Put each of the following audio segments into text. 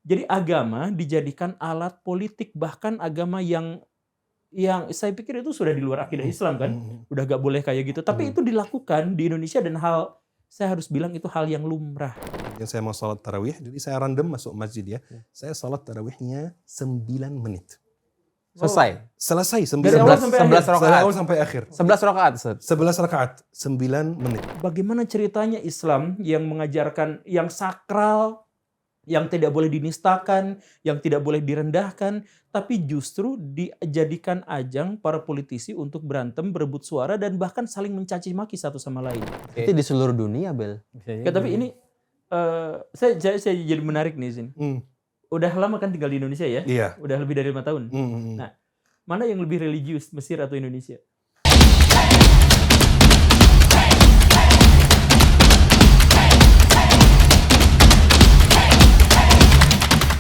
Jadi agama dijadikan alat politik, bahkan agama yang saya pikir itu sudah di luar akidah Islam kan, udah gak boleh kayak gitu. Tapi itu dilakukan di Indonesia dan saya harus bilang itu hal yang lumrah. Yang saya mau sholat tarawih, jadi saya random masuk masjid ya. Saya sholat tarawihnya 9 menit. Selesai 9 Dari awal sampai 11 rakaat. Dari awal sampai akhir. 11 rakaat. 11 rakaat, 9 menit. Bagaimana ceritanya Islam yang mengajarkan yang sakral, yang tidak boleh dinistakan, yang tidak boleh direndahkan, tapi justru dijadikan ajang para politisi untuk berantem, berebut suara, dan bahkan saling mencaci maki satu sama lain. Itu di seluruh dunia, Bel. Tapi ini saya jadi menarik nih sini. Udah lama kan tinggal di Indonesia ya? Iya. Udah lebih dari 5 tahun. Nah, mana yang lebih religius, Mesir atau Indonesia?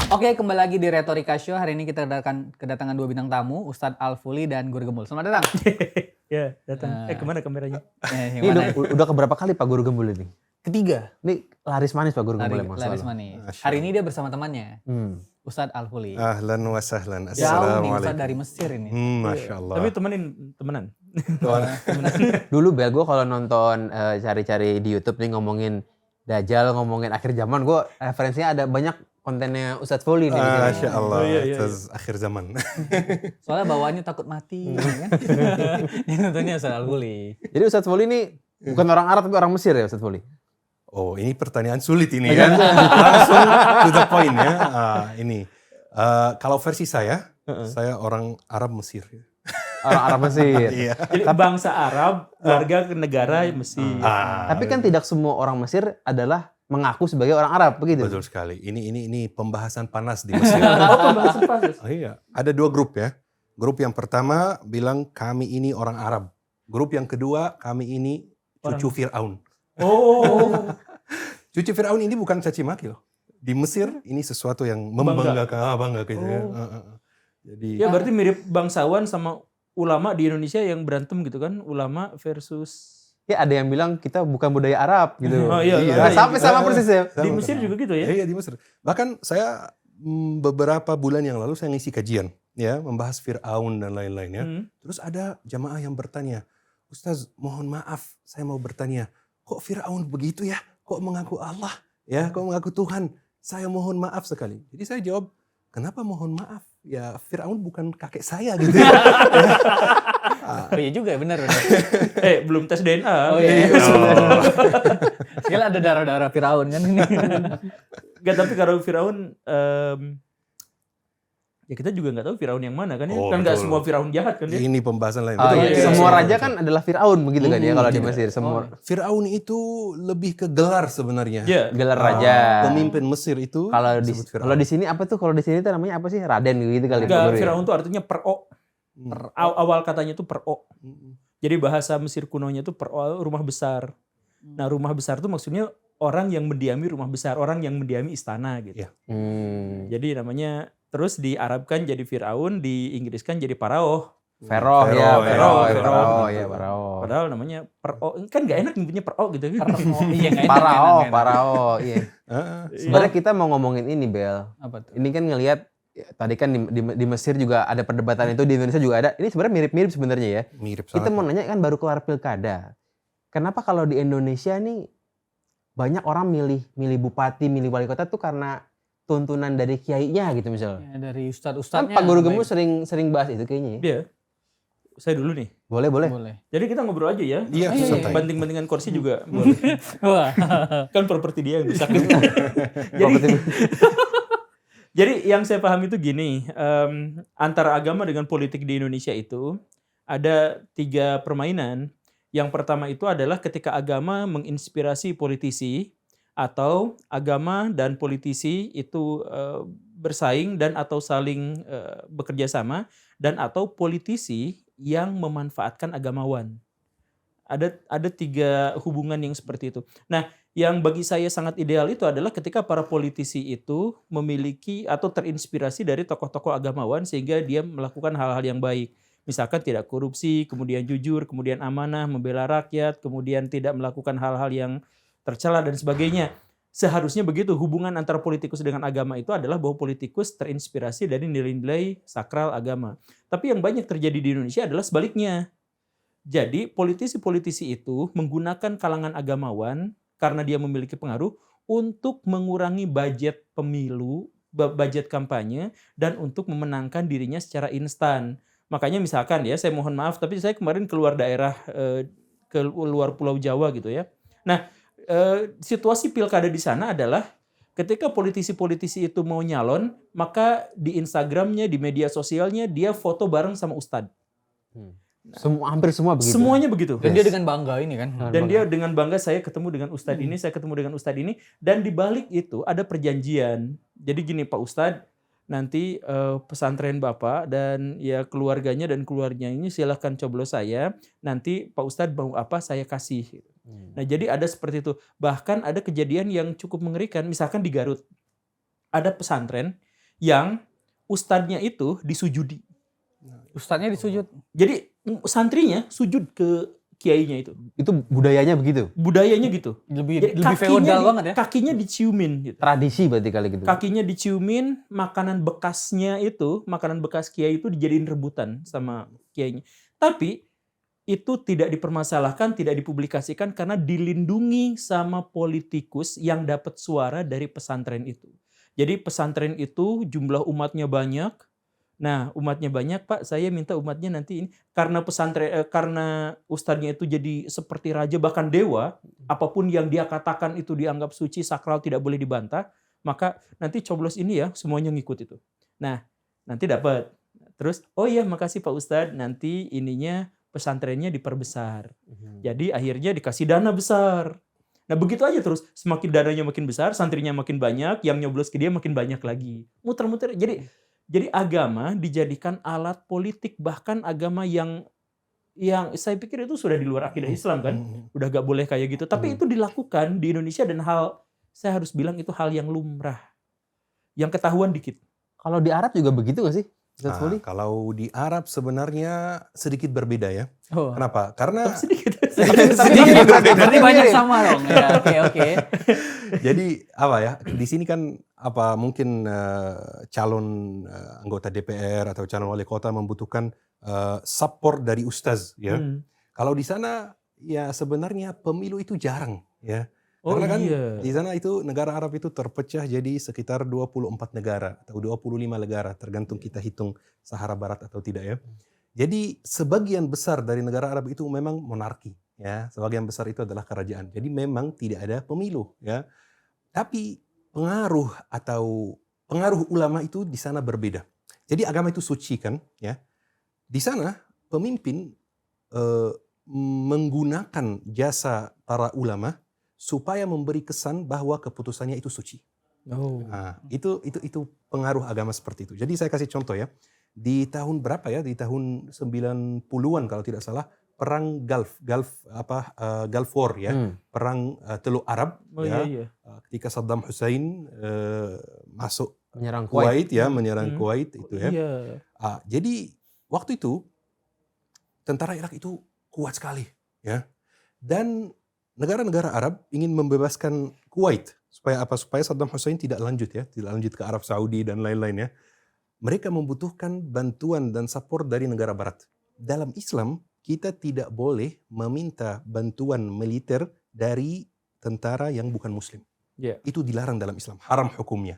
Oke, kembali lagi di Retorika Show. Hari ini kita kedatangan 2 bintang tamu, Ustadz Al-Fuli dan Guru Gembul. Selamat datang. Ya, datang. Kemana kameranya? Ini udah keberapa kali Pak Guru Gembul ini? Ketiga. Ini laris manis Pak Guru Gembul emang Laris selalu. manis. Hari ini dia bersama temannya, Ustadz Al-Fuli. Ahlan wa sahlan. Jauh nih Assalamualaikum. Ustadz dari Mesir ini. Masya Allah. Tapi temenan. Dulu Bel, gue kalau nonton cari-cari di YouTube nih ngomongin Dajjal, ngomongin akhir zaman, gue referensinya ada banyak kontennya Ustadz Fuli nih. Masya Allah, Iya. itu akhir zaman. Soalnya bawaannya takut mati. Kan? Dia nontonnya Ustadz Al-Fuli. Jadi Ustadz Fuli ini bukan orang Arab tapi orang Mesir ya Ustadz Fuli? Oh, ini pertanyaan sulit ini kan. Langsung to the point ya. Kalau versi saya orang Arab Mesir. Orang Arab Mesir. Iya. Jadi bangsa Arab, warga negara Mesir. Tapi kan tidak semua orang Mesir adalah mengaku sebagai orang Arab, begitu? Betul sekali. Ini pembahasan panas di Mesir. Pembahasan panas. Oh, iya. Ada 2 grup ya. Grup yang pertama bilang kami ini orang Arab. Grup yang kedua kami ini cucu Fir'aun. Oh. Cucu Fir'aun ini bukan caci maki loh. Di Mesir ini sesuatu yang membanggakan, bangga gitu ya. Jadi Ya berarti mirip bangsawan sama ulama di Indonesia yang berantem gitu kan, ulama versus. Ya ada yang bilang kita bukan budaya Arab gitu. Oh, iya. Nah, sampai sama persis ya. Di Mesir juga gitu ya? Iya, di Mesir. Bahkan saya beberapa bulan yang lalu saya ngisi kajian ya, membahas Fir'aun dan lain-lain ya. Terus ada jamaah yang bertanya, "Ustaz, mohon maaf, saya mau bertanya, kok Fir'aun begitu ya? Kok mengaku Allah? Ya, kok mengaku Tuhan? Saya mohon maaf sekali." Jadi saya jawab, "Kenapa mohon maaf? Ya Fir'aun bukan kakek saya gitu ya." Oh iya juga, benar. Belum tes DNA. Oh iya. Sekali ada darah-darah Firaun kan ini. Gak, tapi kalau Firaun, ya kita juga nggak tahu Firaun yang mana kan ya. Oh, Kan nggak betul. semua Firaun jahat kan ya. Ini pembahasan lain. iya. Semua raja kan adalah Fir'aun begitu kan ya kalau di Mesir. Semua Fir'aun itu lebih ke gelar sebenarnya. Iya. gelar raja. Pemimpin Mesir itu disebut Fir'aun. Kalau di sini apa tuh? Kalau di sini tuh namanya apa sih? Raden gitu kali. Enggak, Pak Guru ya? Firaun itu artinya per-o. Awal katanya itu per-o. Jadi bahasa Mesir kunonya itu per-o, rumah besar. Nah, rumah besar itu maksudnya orang yang mendiami rumah besar, orang yang mendiami istana gitu. Iya. Jadi namanya terus diarabkan jadi Firaun, diinggriskan jadi Paraoh. Pharaoh ya, Pharaoh. Padahal namanya per-o. Kan gak enak nyebutnya per-o gitu kan. Iya, nggak enak, Pharaoh, iya. Sebenarnya kita mau ngomongin ini, Bel. Apa tuh? Ini kan ngelihat ya, tadi kan di Mesir juga ada perdebatan itu, di Indonesia juga ada. Ini sebenarnya mirip-mirip sebenarnya ya. Mirip Kita sangat. mau nanya kan baru keluar pilkada. Kenapa kalau di Indonesia nih banyak orang milih bupati, milih wali kota tuh karena tuntunan dari kiainya gitu misalnya. Ya, dari Kan ustadz-ustadznya. Pak Guru Gembul baik. sering bahas itu kayaknya ya. Iya. Saya dulu nih. Boleh. Boleh. Jadi kita ngobrol aja ya. Iya, santai. Banting-bantingan kursi juga boleh. Wah. Kan properti dia yang bisa. Jadi yang saya paham itu gini, antara agama dengan politik di Indonesia itu ada 3 permainan. Yang pertama itu adalah ketika agama menginspirasi politisi atau agama dan politisi itu bersaing dan atau saling bekerja sama, dan atau politisi yang memanfaatkan agamawan. Ada 3 hubungan yang seperti itu. Nah, yang bagi saya sangat ideal itu adalah ketika para politisi itu memiliki atau terinspirasi dari tokoh-tokoh agamawan sehingga dia melakukan hal-hal yang baik. Misalkan tidak korupsi, kemudian jujur, kemudian amanah, membela rakyat, kemudian tidak melakukan hal-hal yang tercela dan sebagainya. seharusnya begitu. Hubungan antara politikus dengan agama itu adalah bahwa politikus terinspirasi dari nilai-nilai sakral agama. Tapi yang banyak terjadi di Indonesia adalah sebaliknya. Jadi politisi-politisi itu menggunakan kalangan agamawan karena dia memiliki pengaruh untuk mengurangi budget pemilu, budget kampanye, dan untuk memenangkan dirinya secara instan. Makanya misalkan ya, saya mohon maaf, tapi saya kemarin keluar daerah, ke luar Pulau Jawa gitu ya. Nah, situasi pilkada di sana adalah ketika politisi-politisi itu mau nyalon, maka di Instagramnya, di media sosialnya, dia foto bareng sama ustadz. Hampir semua begitu. Semuanya begitu. Dan dia dengan bangga ini kan. Dan dia dengan bangga, saya ketemu dengan ustadz ini, saya ketemu dengan ustadz ini. Dan di balik itu ada perjanjian. Jadi gini Pak Ustadz, nanti pesantren Bapak dan ya keluarganya dan keluarganya ini silahkan coblos saya. Nanti Pak Ustadz mau apa saya kasih. Nah jadi ada seperti itu. Bahkan ada kejadian yang cukup mengerikan. Misalkan di Garut, ada pesantren yang ustadznya itu disujudi. Ustadznya disujud. Jadi santrinya sujud ke kiainya itu. Itu budayanya begitu. Budayanya gitu. Jadi Lebih feodal banget ya. Kakinya diciumin gitu. Tradisi berarti kali gitu. Kakinya diciumin, makanan bekasnya itu, makanan bekas kiai itu dijadiin rebutan sama kiainya. Tapi itu tidak dipermasalahkan, tidak dipublikasikan karena dilindungi sama politikus yang dapat suara dari pesantren itu. Jadi pesantren itu jumlah umatnya banyak. Nah, umatnya banyak, Pak. Saya minta umatnya nanti ini karena pesantren, karena ustadznya itu jadi seperti raja bahkan dewa, apapun yang dia katakan itu dianggap suci, sakral, tidak boleh dibantah. Maka nanti coblos ini ya semuanya ngikut itu. Nah, nanti dapat. Terus, oh iya makasih Pak Ustadz, nanti ininya pesantrennya diperbesar. Jadi akhirnya dikasih dana besar. Nah begitu aja terus, semakin dananya makin besar, santrinya makin banyak, yang nyoblos ke dia makin banyak lagi. Muter-muter. Jadi agama dijadikan alat politik, bahkan agama yang saya pikir itu sudah di luar akidah Islam kan, udah gak boleh kayak gitu. Tapi itu dilakukan di Indonesia dan saya harus bilang itu hal yang lumrah, yang ketahuan dikit. Kalau di Arab juga begitu gak sih? Kalau di Arab sebenarnya sedikit berbeda ya. Oh. Kenapa? Karena Sedikit. Berarti banyak sama dong. Ya, oke. Jadi apa ya? Di sini kan mungkin calon anggota DPR atau calon wali kota membutuhkan support dari ustaz ya. Kalau di sana ya sebenarnya pemilu itu jarang ya. Karena kan di sana itu negara Arab itu terpecah jadi sekitar 24 negara atau 25 negara tergantung kita hitung Sahara Barat atau tidak ya. Jadi sebagian besar dari negara Arab itu memang monarki ya. Sebagian besar itu adalah kerajaan. Jadi memang tidak ada pemilu ya. Tapi pengaruh ulama itu di sana berbeda. Jadi agama itu suci kan ya. Di sana pemimpin menggunakan jasa para ulama supaya memberi kesan bahwa keputusannya itu suci. Nah, itu pengaruh agama seperti itu. Jadi saya kasih contoh ya. Di tahun berapa ya? Di tahun 90-an kalau tidak salah, perang Gulf War ya. Perang Teluk Arab ketika Saddam Hussein masuk menyerang Kuwait ya, menyerang Kuwait itu ya. Jadi waktu itu tentara Irak itu kuat sekali ya. Dan negara-negara Arab ingin membebaskan Kuwait supaya Saddam Hussein tidak lanjut ke Arab Saudi dan lain-lain ya. Mereka membutuhkan bantuan dan support dari negara barat. Dalam Islam kita tidak boleh meminta bantuan militer dari tentara yang bukan muslim. Itu dilarang dalam Islam, haram hukumnya.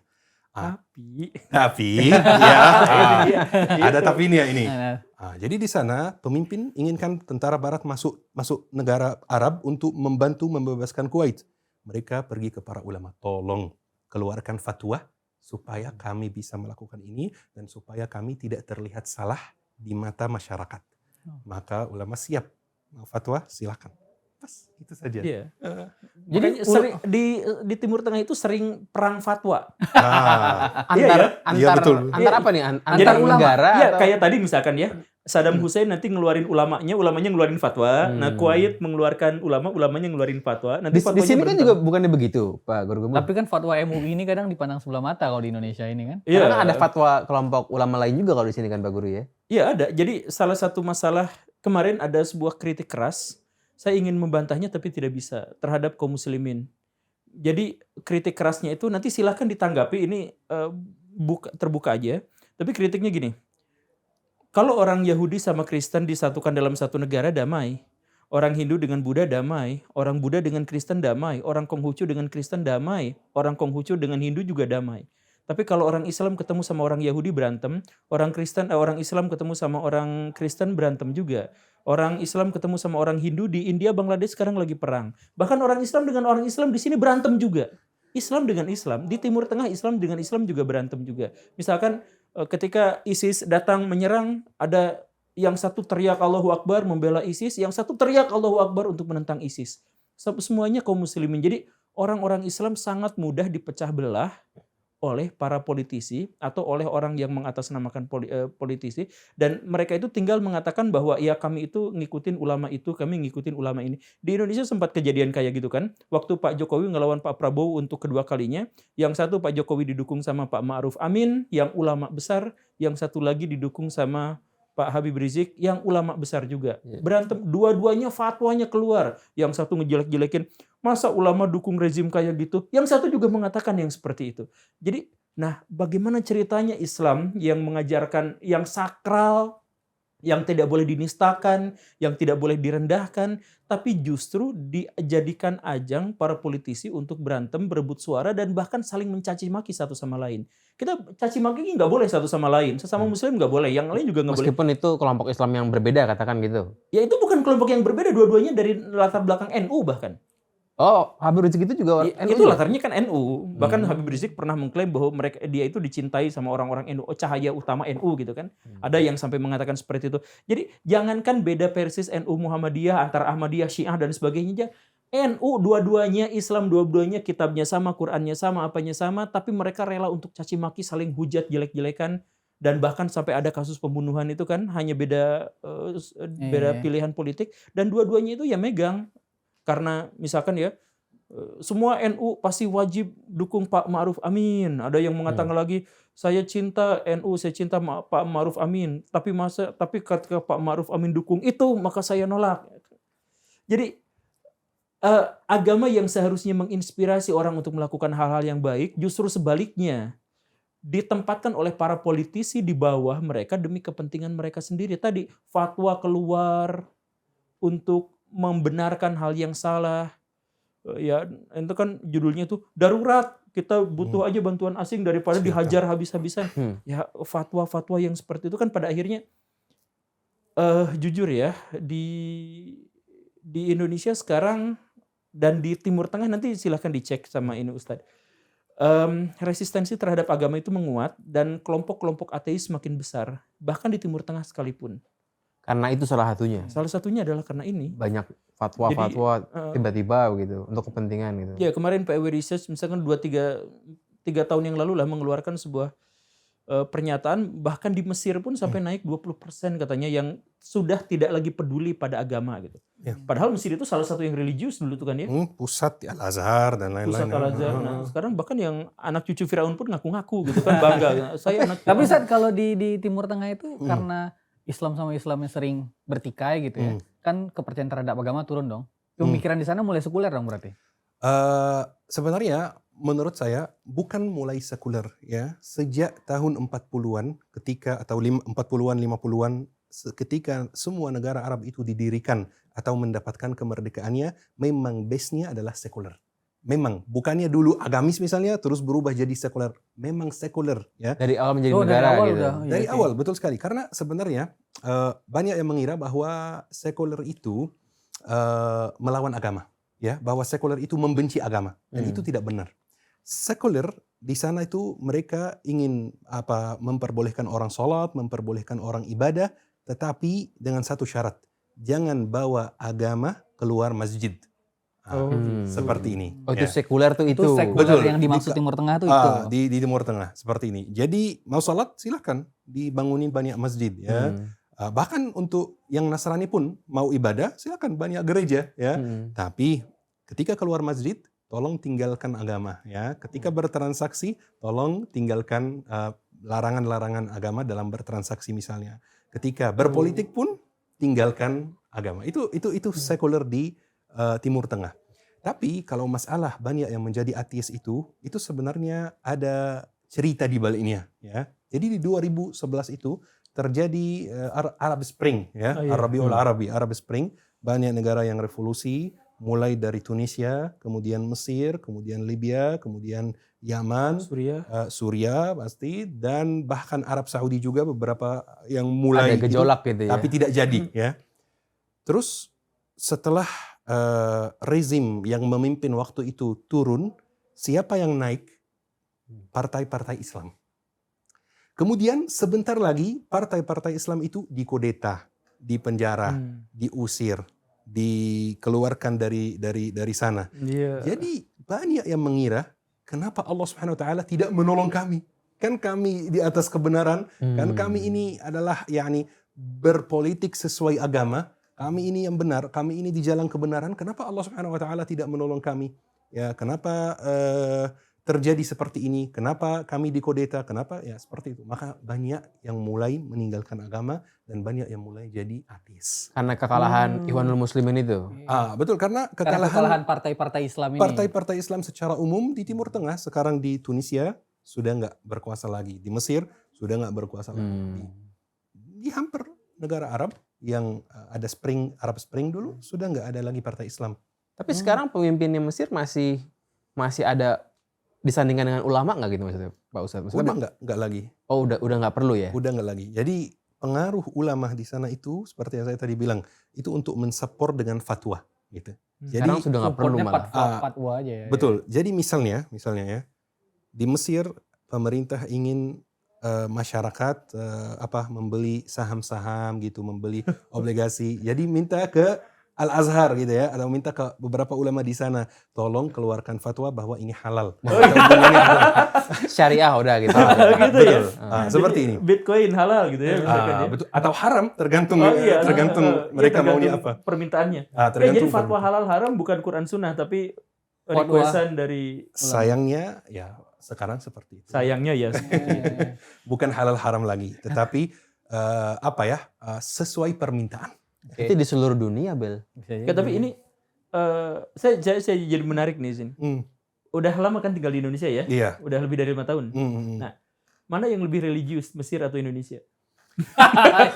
Tapi ya ada tapinya ini. Jadi di sana pemimpin inginkan tentara barat masuk negara Arab untuk membantu membebaskan Kuwait. Mereka pergi ke para ulama, tolong keluarkan fatwa supaya kami bisa melakukan ini dan supaya kami tidak terlihat salah di mata masyarakat. Maka ulama siap, mau fatwa silakan. Pas, itu saja. Jadi di Timur Tengah itu sering perang fatwa. Antar apa nih? Antar negara? Iya, kayak tadi misalkan ya, Saddam Hussein nanti ngeluarin ulamanya ngeluarin fatwa. Nah, Kuwait mengeluarkan ulamanya ngeluarin fatwa. Nanti di sini kan juga bukannya begitu, Pak Guru Gembong. Tapi kan fatwa MUI ini kadang dipandang sebelah mata kalau di Indonesia ini kan. Karena kan ada fatwa kelompok ulama lain juga kalau di sini kan Pak Guru ya. Iya ada. Jadi salah satu masalah kemarin ada sebuah kritik keras. Saya ingin membantahnya tapi tidak bisa terhadap kaum muslimin. Jadi kritik kerasnya itu nanti silahkan ditanggapi, ini terbuka aja. Tapi kritiknya gini, kalau orang Yahudi sama Kristen disatukan dalam satu negara damai, orang Hindu dengan Buddha damai, orang Buddha dengan Kristen damai, orang Konghucu dengan Kristen damai, orang Konghucu dengan Hindu juga damai. Tapi kalau orang Islam ketemu sama orang Yahudi berantem, orang Islam ketemu sama orang Kristen berantem juga. Orang Islam ketemu sama orang Hindu di India, Bangladesh sekarang lagi perang. Bahkan orang Islam dengan orang Islam di sini berantem juga. Islam dengan Islam, di Timur Tengah Islam dengan Islam juga berantem juga. Misalkan ketika ISIS datang menyerang, ada yang satu teriak Allahu Akbar membela ISIS, yang satu teriak Allahu Akbar untuk menentang ISIS. Semuanya kaum muslimin. Jadi orang-orang Islam sangat mudah dipecah belah oleh para politisi atau oleh orang yang mengatasnamakan politisi, dan mereka itu tinggal mengatakan bahwa ya kami itu ngikutin ulama itu, kami ngikutin ulama ini. Di Indonesia sempat kejadian kayak gitu kan, waktu Pak Jokowi ngelawan Pak Prabowo untuk kedua kalinya, yang satu Pak Jokowi didukung sama Pak Ma'ruf Amin yang ulama besar, yang satu lagi didukung sama Pak Habib Rizik yang ulama besar juga. Berantem, dua-duanya fatwanya keluar. Yang satu ngejelek-jelekin, masa ulama dukung rezim kayak gitu? Yang satu juga mengatakan yang seperti itu. Jadi, nah bagaimana ceritanya Islam yang mengajarkan yang sakral, yang tidak boleh dinistakan, yang tidak boleh direndahkan, tapi justru dijadikan ajang para politisi untuk berantem, berebut suara, dan bahkan saling mencaci maki satu sama lain. Kita caci maki nggak boleh satu sama lain, sesama muslim nggak boleh, yang lain juga nggak boleh. Meskipun itu kelompok Islam yang berbeda, katakan gitu. Ya itu bukan kelompok yang berbeda, dua-duanya dari latar belakang NU bahkan. Oh, Habib Rizik itu juga NU. Itu latarnya kan NU. Bahkan Habib Rizik pernah mengklaim bahwa dia itu dicintai sama orang-orang NU, cahaya utama NU gitu kan. Ada yang sampai mengatakan seperti itu. Jadi jangankan beda persis NU Muhammadiyah antara Ahmadiyah, Syiah dan sebagainya. NU dua-duanya Islam, dua-duanya kitabnya sama, Qur'annya sama, apanya sama, tapi mereka rela untuk caci maki, saling hujat, jelek-jelekan, dan bahkan sampai ada kasus pembunuhan itu kan hanya beda pilihan politik, dan dua-duanya itu ya megang. Karena misalkan ya, semua NU pasti wajib dukung Pak Ma'ruf Amin. Ada yang mengatakan lagi, saya cinta NU, saya cinta Pak Ma'ruf Amin. Tapi ketika Pak Ma'ruf Amin dukung itu, maka saya nolak. Jadi agama yang seharusnya menginspirasi orang untuk melakukan hal-hal yang baik, justru sebaliknya ditempatkan oleh para politisi di bawah mereka demi kepentingan mereka sendiri. Tadi fatwa keluar untuk membenarkan hal yang salah, ya itu kan judulnya tuh darurat, kita butuh aja bantuan asing daripada dihajar habis-habisan. Ya fatwa-fatwa yang seperti itu kan pada akhirnya jujur ya, di Indonesia sekarang dan di Timur Tengah, nanti silahkan dicek sama ini Ustadz, resistensi terhadap agama itu menguat dan kelompok-kelompok ateis semakin besar, bahkan di Timur Tengah sekalipun. Karena itu salah satunya. Salah satunya adalah karena ini. Banyak fatwa-fatwa tiba-tiba gitu untuk kepentingan gitu. Ya kemarin PW Research misalkan 2-3 tahun yang lalu lah mengeluarkan sebuah pernyataan, bahkan di Mesir pun sampai naik 20% katanya yang sudah tidak lagi peduli pada agama gitu. Ya. Padahal Mesir itu salah satu yang religius dulu tuh kan ya. Pusat Al-Azhar dan lain-lain. Pusat Al-Azhar. Nah, sekarang bahkan yang anak cucu Firaun pun ngaku-ngaku gitu kan, bangga. Saya anak. Tapi Ustadz, kalau di Timur Tengah itu karena Islam sama Islamnya sering bertikai gitu ya, kan kepercayaan terhadap agama turun dong. Pemikiran di sana mulai sekuler dong berarti? Sebenarnya menurut saya bukan mulai sekuler ya. Sejak tahun 40-an atau 40-an 50-an ketika semua negara Arab itu didirikan atau mendapatkan kemerdekaannya, memang base-nya adalah sekuler. Memang bukannya dulu agamis misalnya terus berubah jadi sekuler, memang sekuler ya. Dari awal menjadi negara dari awal gitu. Dari awal betul sekali, karena sebenarnya banyak yang mengira bahwa sekuler itu melawan agama, ya, bahwa sekuler itu membenci agama, dan itu tidak benar. Sekuler di sana itu mereka ingin memperbolehkan orang sholat, memperbolehkan orang ibadah, tetapi dengan satu syarat, jangan bawa agama keluar masjid. Seperti ini. Oh, itu sekuler tuh itu. Sekuler yang dimaksud Timur Tengah tuh itu. Di Timur Tengah seperti ini. Jadi mau sholat silahkan dibangunin banyak masjid ya. Bahkan untuk yang Nasrani pun mau ibadah silahkan banyak gereja ya. Tapi ketika keluar masjid tolong tinggalkan agama ya. Ketika bertransaksi tolong tinggalkan larangan-larangan agama dalam bertransaksi misalnya. Ketika berpolitik pun tinggalkan agama. Itu sekuler di Timur Tengah. Tapi kalau masalah banyak yang menjadi ateis itu sebenarnya ada cerita di baliknya, ya. Jadi di 2011 itu terjadi Arab Spring, ya, Oh, iya. Arab Spring, banyak negara yang revolusi, mulai dari Tunisia, kemudian Mesir, kemudian Libya, kemudian Yaman, Suriah pasti, dan bahkan Arab Saudi juga beberapa yang mulai Ada gejolak gitu ya. tapi tidak jadi, ya. Terus setelah rezim yang memimpin waktu itu turun, siapa yang naik? Partai-partai Islam. Kemudian sebentar lagi partai-partai Islam itu dikudeta, dipenjara, diusir, dikeluarkan dari sana. Jadi banyak yang mengira, kenapa Allah Subhanahu wa taala tidak menolong kami? Kan kami di atas kebenaran, kan kami ini adalah berpolitik sesuai agama, kami ini yang benar, kami ini di jalan kebenaran, kenapa Allah Subhanahu wa taala tidak menolong kami? Ya, kenapa terjadi seperti ini? Kenapa kami dikudeta? Kenapa? Ya, seperti itu. Maka banyak yang mulai meninggalkan agama dan banyak yang mulai jadi ateis. Karena kekalahan Ikhwanul Muslimin itu. Betul, karena kekalahan partai-partai Islam ini. Partai-partai Islam secara umum di Timur Tengah, sekarang di Tunisia sudah nggak berkuasa lagi, di Mesir sudah nggak berkuasa lagi, di hampir negara Arab yang ada Arab Spring dulu sudah nggak ada lagi partai Islam. Tapi sekarang pemimpinnya Mesir masih ada disandingkan dengan ulama nggak gitu maksudnya, Pak Ustadz? Maksudnya Udah nggak lagi. Oh, udah nggak perlu ya? Udah nggak lagi. Jadi pengaruh ulama di sana itu seperti yang saya tadi bilang, itu untuk mensupport dengan fatwa gitu. Jadi sekarang sudah nggak perlu malah. Fatwa aja ya. Betul. Jadi misalnya ya, di Mesir pemerintah ingin masyarakat membeli saham-saham gitu, membeli obligasi. Jadi minta ke Al-Azhar gitu ya, atau minta ke beberapa ulama di sana, tolong keluarkan fatwa bahwa ini halal. Syariah udah gitu. Gitu ya. Seperti ini. Bitcoin halal gitu ya. Betul. Atau haram, tergantung mereka maunya apa. Permintaannya. Tergantung Jadi fatwa halal haram bukan Quran Sunnah, tapi requestan dari sayangnya ya sekarang seperti itu. Sayangnya ya. Bukan halal haram lagi, tetapi sesuai permintaan. Itu di seluruh dunia, Bel. Tapi ini saya jadi menarik nih, Zin. Udah lama kan tinggal di Indonesia ya? Iya. Udah lebih dari 5 tahun. Nah, mana yang lebih religius, Mesir atau Indonesia?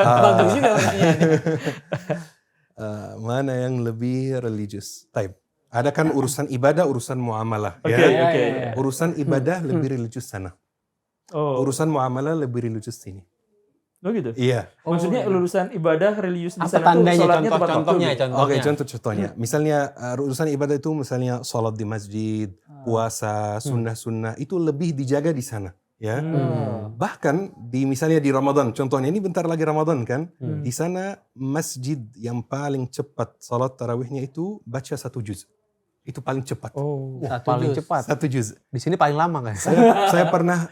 Bagus juga mana yang lebih religius? Type. Ada kan urusan ibadah, urusan muamalah. Oke. Urusan ibadah lebih religius sana. Urusan muamalah lebih religius sini. Oh gitu? Iya. Maksudnya urusan ibadah religius di Apa sana tuh tandanya, sholatnya tepat contohnya? waktu. Oke, contohnya. Misalnya urusan ibadah itu misalnya sholat di masjid, puasa, sunnah-sunnah itu lebih dijaga di sana. Ya. Bahkan misalnya di Ramadan, contohnya ini bentar lagi Ramadan kan, di sana masjid yang paling cepat sholat tarawihnya itu baca 1 juz. Itu paling cepat. Paling cepat. 1 juz. Di sini paling lama kan? Saya pernah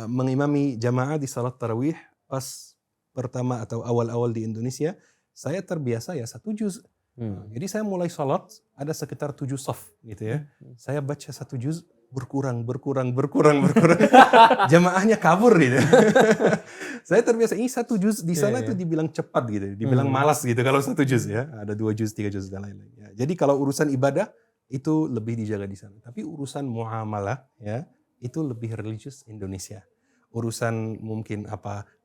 mengimami jamaah di salat tarawih pas pertama atau awal-awal di Indonesia. Saya terbiasa ya 1 juz. Jadi saya mulai salat ada sekitar 7 shaf gitu ya. Saya baca 1 juz berkurang. Jamaahnya kabur gitu. Saya terbiasa ini 1 juz di sana itu dibilang cepat gitu, dibilang malas gitu kalau 1 juz ya. Ada 2 juz, 3 juz dan lain-lain. Ya. Jadi kalau urusan ibadah itu lebih dijaga di sana. Tapi urusan muamalah ya itu lebih religius Indonesia. Urusan mungkin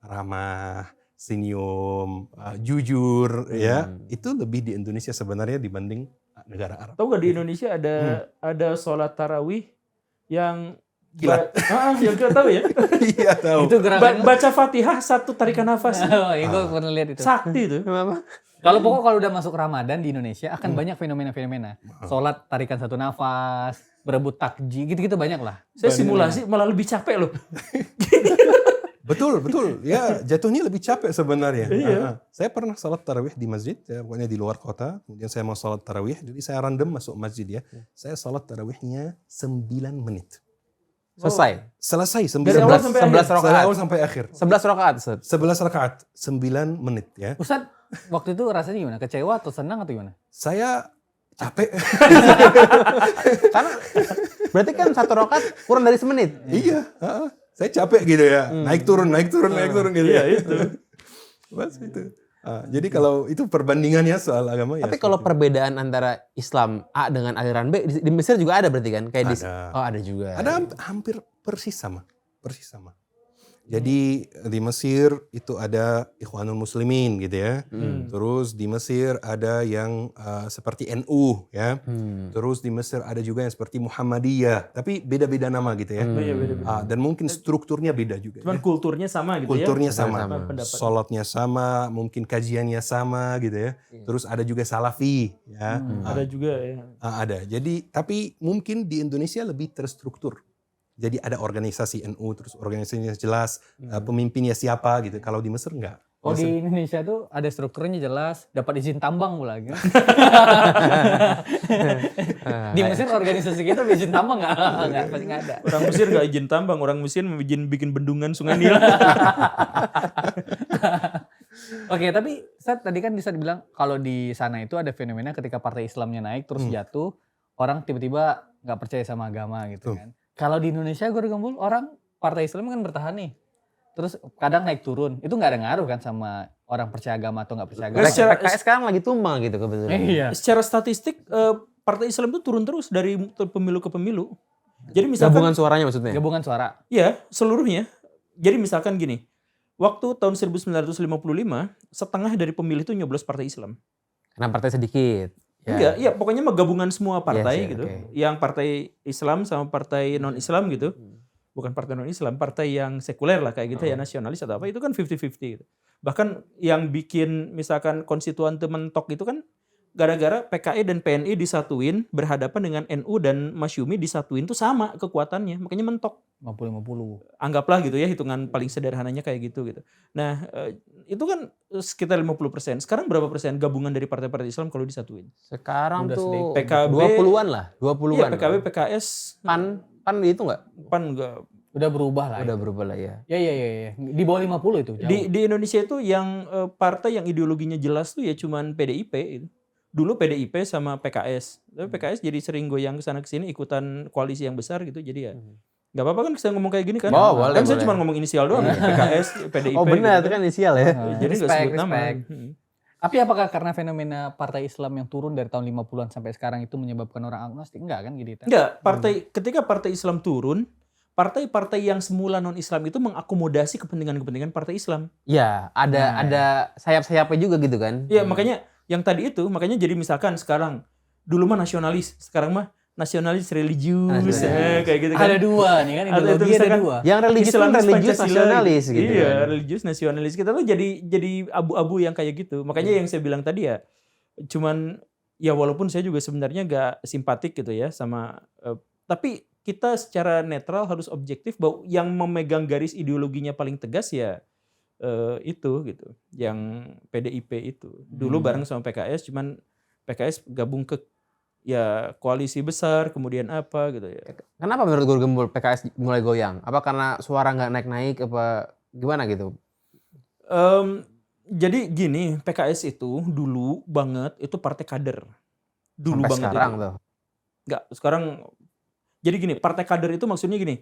ramah, senyum, jujur ya itu lebih di Indonesia sebenarnya dibanding negara Arab. Tahu nggak di Indonesia ada sholat tarawih yang Kilat. Yang kita tahu ya. Iya tahu. Itu gerakan Baca Fatihah 1 tarikan nafas. iya, gue pernah lihat itu. Sakti itu. Kalau udah masuk Ramadan di Indonesia akan banyak fenomena-fenomena. Sholat tarikan 1 nafas, berebut takjil, gitu-gitu banyak lah. Saya simulasi malah lebih capek loh. Betul. Ya jatuhnya lebih capek sebenarnya. Iya. Saya pernah salat tarawih di masjid, pokoknya di luar kota. Kemudian saya mau salat tarawih, jadi saya random masuk masjid ya. Saya salat tarawihnya 9 menit. Selesai 9 Dari awal sampai akhir. Dari awal sampai akhir. 11 rakaat, Ustaz. 11 rakaat, 9 menit ya. Ustaz, waktu itu rasanya gimana? Kecewa atau senang atau gimana? Saya capek. Karena berarti kan 1 rakaat kurang dari semenit. Iya, saya capek gitu ya. Naik turun gitu. Iya itu. Mas itu. Jadi kalau itu perbandingannya soal agama ya. Tapi kalau seperti itu. perbedaan antara Islam A dengan aliran B di Mesir juga ada berarti kan? Kayak Ada. oh ada juga. Ada hampir persis sama. Jadi di Mesir itu ada Ikhwanul Muslimin gitu ya. Terus di Mesir ada yang seperti NU ya. Terus di Mesir ada juga yang seperti Muhammadiyah, tapi beda-beda nama gitu ya. Iya, beda-beda. Dan mungkin strukturnya beda juga. Cuman Ya. kulturnya sama gitu Kulturnya ya. sama, Pendapat. sholatnya sama, mungkin kajiannya sama gitu ya. Terus ada juga Salafi ya. Ada juga ya. Ada. Jadi tapi mungkin di Indonesia lebih terstruktur. Jadi ada organisasi NU, terus organisasinya jelas, pemimpinnya siapa gitu. Kalau di Mesir enggak. Oh di Indonesia tuh ada strukturnya jelas, dapat izin tambang pula gitu. Di Mesir organisasi kita izin tambang nggak pasti nggak ada. Orang Mesir nggak izin tambang, orang Mesir izin bikin bendungan Sungai Nil. Oke, tapi tadi kan bisa dibilang kalau di sana itu ada fenomena ketika partai Islamnya naik terus jatuh, orang tiba-tiba nggak percaya sama agama gitu kan. Kalau di Indonesia gue Gembul, orang partai Islam kan bertahan nih. Terus kadang naik turun, itu nggak ada ngaruh kan sama orang percaya agama atau nggak percaya agama. PKS sekarang lagi tumbang gitu kebetulan. Iya. Secara statistik partai Islam itu turun terus dari pemilu ke pemilu. Jadi misalkan Gabungan suaranya maksudnya? Gabungan suara. ya seluruhnya. Jadi misalkan gini, waktu tahun 1955 setengah dari pemilih itu nyoblos partai Islam. Karena partai sedikit. Ya. Enggak, ya pokoknya mah gabungan semua partai Yes, gitu. oke. Yang partai Islam sama partai non-Islam gitu. Bukan partai non-Islam, partai yang sekuler lah kayak gitu ya, nasionalis atau apa, itu kan 50-50 gitu. Bahkan yang bikin misalkan konstituan mentok itu kan gara-gara PKI dan PNI disatuin berhadapan dengan NU dan Masyumi disatuin tuh sama kekuatannya, makanya mentok. 50-50. Anggaplah gitu ya, hitungan paling sederhananya kayak gitu. Nah, itu kan sekitar 50%. Sekarang berapa persen gabungan dari partai-partai Islam kalau disatuin? Sekarang Udah tuh sedikit. PKB 20-an lah, 20-an. Iya, PKB, PKS, PAN itu enggak? PAN enggak. Udah berubah lah. Udah berubah lah ya. Ya. Di bawah 50 itu. Jauh. Di Indonesia itu yang partai yang ideologinya jelas tuh ya cuman PDIP gitu. Dulu PDIP sama PKS. Tapi PKS jadi sering goyang kesana kesini ikutan koalisi yang besar gitu. Jadi ya nggak apa-apa kan saya ngomong kayak gini kan. Oh, boleh, Kan saya boleh. cuma ngomong inisial doang. PKS, PDIP. Oh benar, gitu itu kan inisial ya. Jadi nggak Respect, sebut nama. respect. Tapi apakah karena fenomena partai Islam yang turun dari tahun 50-an sampai sekarang itu menyebabkan orang agnostik? Enggak kan gitu? Enggak, ketika partai Islam turun, partai-partai yang semula non-Islam itu mengakomodasi kepentingan-kepentingan partai Islam. Iya, ada sayap-sayapnya juga gitu kan. Iya, makanya yang tadi itu, makanya jadi misalkan sekarang dulu mah nasionalis, sekarang mah nasionalis religius, kayak gitu kan. Ada dua nih kan, Atau itu ideologi ada misalkan dua. Yang religius kan Islamis, religius Pancasila, nasionalis gitu. Iya, kan. religius nasionalis. Kita tuh jadi abu-abu yang kayak gitu. Makanya yang saya bilang tadi ya, cuman ya walaupun saya juga sebenarnya gak simpatik gitu ya sama, tapi kita secara netral harus objektif bahwa yang memegang garis ideologinya paling tegas ya itu gitu, yang PDIP itu. Dulu bareng sama PKS, cuman PKS gabung ke ya koalisi besar, kemudian apa gitu ya. Kenapa menurut Guru Gembul PKS mulai goyang? Apa karena suara nggak naik-naik apa gimana gitu? Jadi gini, PKS itu dulu banget itu partai kader. Dulu Sampai banget sekarang itu. tuh. Enggak, sekarang jadi gini, partai kader itu maksudnya gini.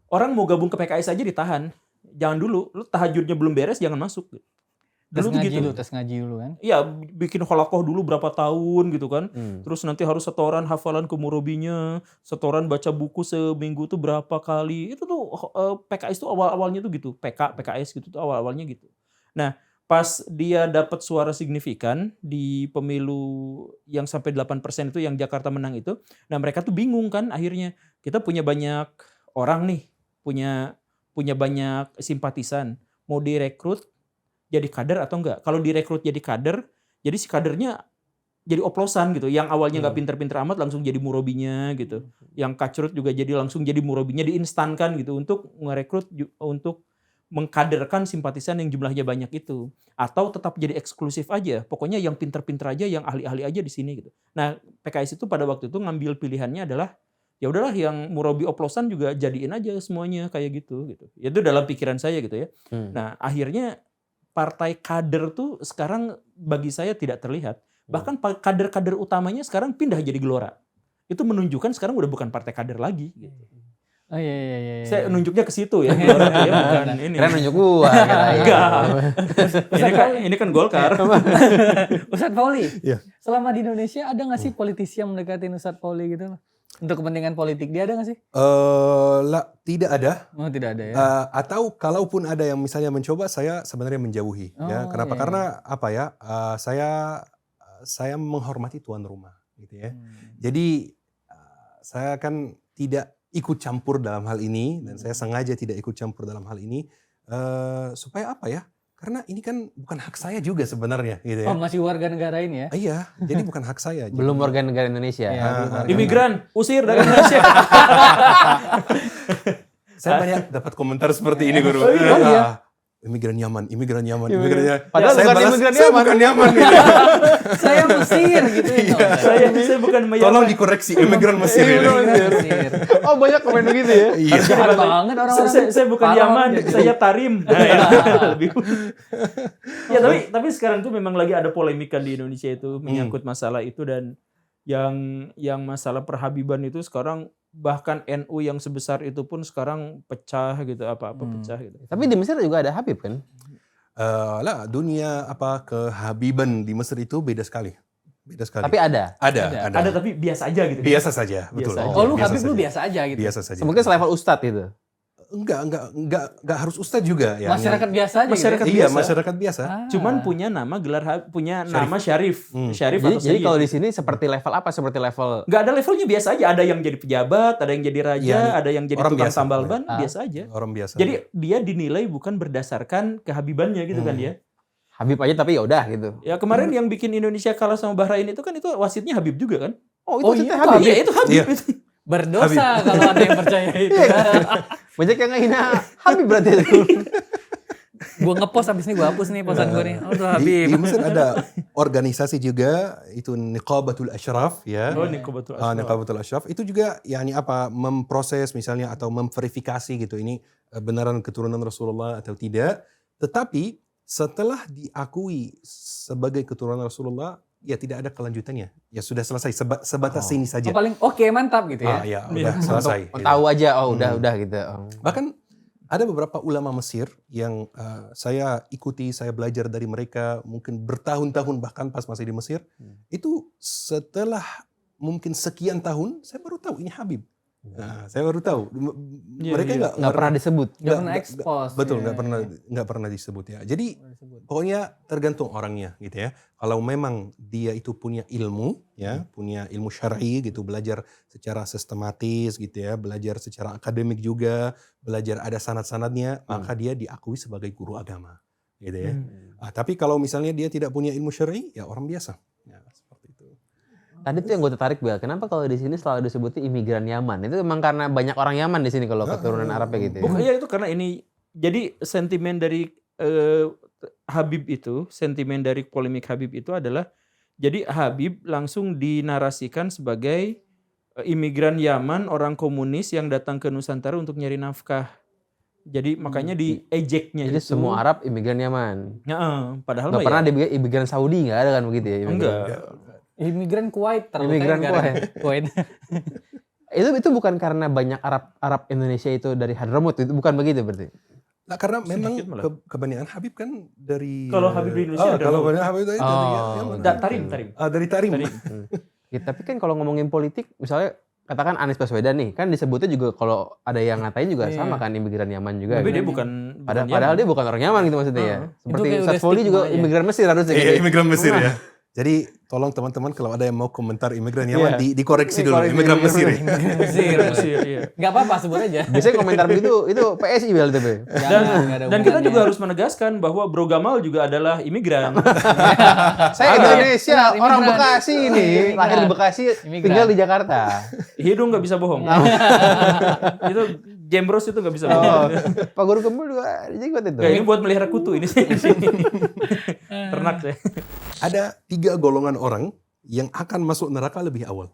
Orang mau gabung ke PKS aja ditahan. Jangan dulu, lu tahajudnya belum beres jangan masuk. Tes Dulu tuh ngaji gitu. dulu, tes ngaji dulu kan. Iya, bikin holakoh dulu berapa tahun gitu kan. Hmm. Terus nanti harus setoran hafalan ke murabinya, setoran baca buku seminggu tuh berapa kali. Itu tuh PKS tuh awal-awalnya tuh gitu. PKS gitu tuh awal-awalnya gitu. Nah, pas dia dapat suara signifikan di pemilu yang sampai 8% itu yang Jakarta menang itu. Nah, mereka tuh bingung kan akhirnya. Kita punya banyak orang nih, punya banyak simpatisan. Mau direkrut jadi kader atau enggak? Kalau direkrut jadi kader, jadi si kadernya jadi oplosan gitu. Yang awalnya nggak pinter-pinter amat langsung jadi murabinya gitu. Yang kacrut juga jadi langsung jadi murabinya, diinstankan gitu untuk merekrut, untuk mengkaderkan simpatisan yang jumlahnya banyak itu. Atau tetap jadi eksklusif aja. Pokoknya yang pinter-pinter aja, yang ahli-ahli aja di sini gitu. Nah, PKS itu pada waktu itu ngambil pilihannya adalah ya udahlah yang murabi oplosan juga jadiin aja semuanya kayak gitu. Itu dalam pikiran saya gitu ya. Nah, akhirnya partai kader tuh sekarang bagi saya tidak terlihat. Bahkan kader-kader utamanya sekarang pindah jadi Gelora. Itu menunjukkan sekarang udah bukan partai kader lagi gitu. Oh iya. Saya nunjuknya ke situ ya, Gelora ya, bukan ini. Keren nunjuk gua. kirain. Enggak. Ini kan Golkar. Ustadz Pauli, Iya. selama di Indonesia ada nggak sih politisi yang mendekati Ustadz Pauli gitu loh? Untuk kepentingan politik dia ada nggak sih? Tidak ada. Oh tidak ada ya. Atau kalaupun ada yang misalnya mencoba, saya sebenarnya menjauhi. Ya, Oh, kenapa? iya, Karena apa ya? Saya menghormati tuan rumah, gitu ya. Jadi saya kan tidak ikut campur dalam hal ini, dan saya sengaja tidak ikut campur dalam hal ini supaya apa ya? Karena ini kan bukan hak saya juga sebenarnya, gitu ya. Oh masih warga negara ini ya? Iya, jadi bukan hak saya. Belum warga negara Indonesia. Iya, belum warga Imigran, usir dari Indonesia. Saya banyak dapat komentar seperti ini, Guru. iya? Imigran nyaman. Padahal Saya bukan balas, imigran saya nyaman." bukan nyaman. Gitu. Saya Mesir gitu ya. saya bukan Tolong dikoreksi, imigran Mesir. Iya, ini. Mesir. Oh banyak komen begitu ya. Iya. Jahat banget orang-orang. Saya bukan Parah Yaman, gitu. saya Tarim. Nah, ya, lebih. Ya tapi sekarang tuh memang lagi ada polemik kan di Indonesia itu menyangkut masalah itu, dan yang masalah perhabiban itu sekarang bahkan NU yang sebesar itu pun sekarang pecah gitu, apa-apa pecah gitu. Tapi di Mesir juga ada Habib kan? Dunia kehabiban di Mesir itu beda sekali. Tapi ada. Ada. Ada tapi biasa aja gitu. Biasa saja, betul. Biasa aja. Oh lu Biasa Habib lu saja. biasa aja gitu. Biasa saja. Mungkin selevel ustadz itu. Enggak harus ustadz juga ya. Masyarakat biasa aja Masyarakat gitu. Iya, biasa. masyarakat biasa. Cuman punya nama nama Syarif. Syarif Jadi, atau jadi Sayyid. kalau di sini seperti level apa? Seperti level Nggak ada levelnya, biasa aja. Ada yang jadi pejabat, ada yang jadi raja, Iya, ada yang jadi orang tukang biasa. tambal ban, Ah. biasa aja. Orang biasa. Jadi dia dinilai bukan berdasarkan kehabibannya gitu kan dia. Habib aja tapi ya udah gitu. Ya kemarin yang bikin Indonesia kalah sama Bahrain itu kan, itu wasitnya Habib juga kan? Oh Oh, itu iya, Habib. Iya, itu Habib. Iya. Itu. Berdosa kalau ada yang percaya itu. Banyak yang ngehina Habib berarti itu. Gue ngepost abis ini gue hapus nih posan gue nih. Oh tuh di Habib. Mesir ada organisasi juga, itu Niqabatul Ashraf ya. Oh, Niqabatul Ashraf. Niqabatul Ashraf itu juga memproses misalnya atau memverifikasi gitu, ini benaran keturunan Rasulullah atau tidak. Tetapi setelah diakui sebagai keturunan Rasulullah, ya tidak ada kelanjutannya. Ya sudah selesai sebatas sini saja. Oh, paling oke mantap gitu ya. Ya udah selesai. Untuk gitu. tahu aja udah gitu. Oh. Bahkan ada beberapa ulama Mesir yang saya ikuti, saya belajar dari mereka mungkin bertahun-tahun, bahkan pas masih di Mesir. Itu setelah mungkin sekian tahun, saya baru tahu ini Habib. Nah, saya baru tahu. Mereka Nggak pernah disebut. Nggak pernah expose. Betul, Iya, nggak pernah disebut ya. Jadi pokoknya tergantung orangnya gitu ya. Kalau memang dia itu punya ilmu ya, punya ilmu syar'i gitu, belajar secara sistematis gitu ya, belajar secara akademik juga, belajar ada sanad-sanadnya, maka dia diakui sebagai guru agama gitu ya. Tapi kalau misalnya dia tidak punya ilmu syar'i, ya orang biasa. Ya, seperti itu. Tadi tuh yang gue tertarik Bel, kenapa kalau di sini selalu disebutnya imigran Yaman? Itu memang karena banyak orang Yaman di sini kalau keturunan Arabnya gitu. Bukan, ya itu karena ini, jadi sentimen dari Habib itu, sentimen dari polemik Habib itu adalah, jadi Habib langsung dinarasikan sebagai imigran Yaman, orang komunis yang datang ke Nusantara untuk nyari nafkah. Jadi makanya diejeknya Jadi itu. semua Arab imigran Yaman. Ya, padahal Nggak mah pernah ya, ada imigran Saudi, nggak ada kan begitu ya? enggak. Imigran Kuwait terlalu Imigran kayak negara Kuwait. Itu bukan karena banyak Arab Indonesia itu dari Hadramut, itu bukan begitu berarti? Nah, karena memang Sedikit malah. kebanyakan Habib kan dari Kalau Habib di Indonesia ada kalau Habib. banyak Habib dari Yaman. Tarim. Dari Tarim. Ya, tapi kan kalau ngomongin politik, misalnya katakan Anies Baswedan nih, kan disebutnya juga kalau ada yang ngatain juga sama kan imigran Yaman juga. Tapi kan? dia bukan Padahal dia bukan orang Yaman gitu maksudnya ya. Seperti kayak Ustadz udah Foli juga stigma ya. imigran Mesir harusnya. Iya, gitu. imigran Mesir ya. Jadi tolong teman-teman kalau ada yang mau komentar imigran Yaman dikoreksi dulu, Dikoreksi imigran dulu. Mesir ya. Mesir. Mesir, iya. Gak apa-apa sebut aja. Biasanya komentar begitu itu PSI Bel itu. Be. Dan kita juga harus menegaskan bahwa Bro Gamal juga adalah imigran. Saya Indonesia, Benar, orang imigran. Bekasi nih, Imigran. lahir di Bekasi, Imigran. tinggal di Jakarta. Hidung nggak bisa bohong. Itu Jembros itu nggak bisa bohong. Oh, Pak Guru Gembul juga jenggot itu. Nggak, ini buat melihara kutu ini. Ternak saya. Ada 3 golongan orang yang akan masuk neraka lebih awal.